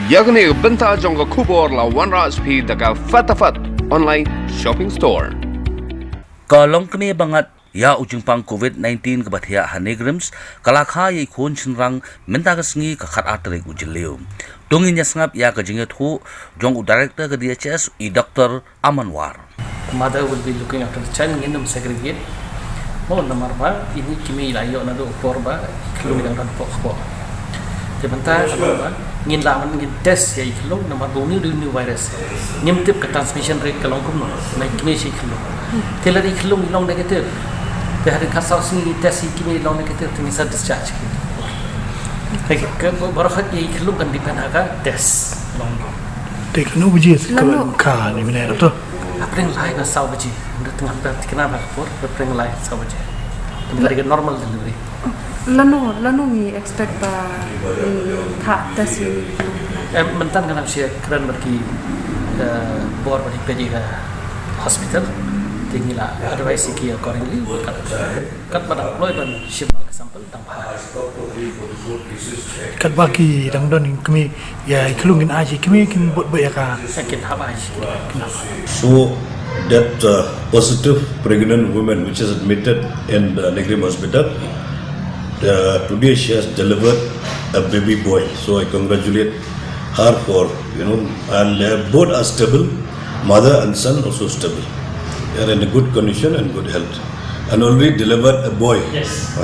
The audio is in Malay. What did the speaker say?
Yagni benta jongga kubor la OneRasP daga fatafat online shopping store. Longkmie bangat ya ujung pang COVID-19 kebathia Neigrihms kalakha khon chinrang menta kasngi ka khat atre ujileu dongin ya sangap ya kajinge thu jong director ke DHS Dr. Amanwar. The mother will be looking after the child in them segregate. Oh, number one, ini kimi layo na do korba klung yang ran pokpo. Sebentar, ngin laman ngin test ya klung number dua new virus. Ngim tip ke transmission rate ke Longkmie, naik kimi si klung. Telah klung long negatif. Behari kasau sini test kimi long negatif, tinggi sa discharge. Lagi ke barat ya klung kan depend aga test long. Tek nu buji ka ni mana tu? Apreng lain na saw baji, udah tengah kenapa kapur, apreng lain saw baji. Dari normal delivery. Lano mi expect ba tak tasi. Mentan kan saya keren bagi bor bagi pergi ke hospital, tinggilah advice ki accordingly. Kat pada ploy ban ship sampel tanpa. Kat bagi dang don kami ya kelungin aja kami kin buat ya ka. Sakit apa aja. So that positive pregnant woman which is admitted in the Neigrihms hospital, today she has delivered a baby boy. So I congratulate her for, and both are stable, mother and son also stable. They are in a good condition and good health, and already delivered a boy. Yes.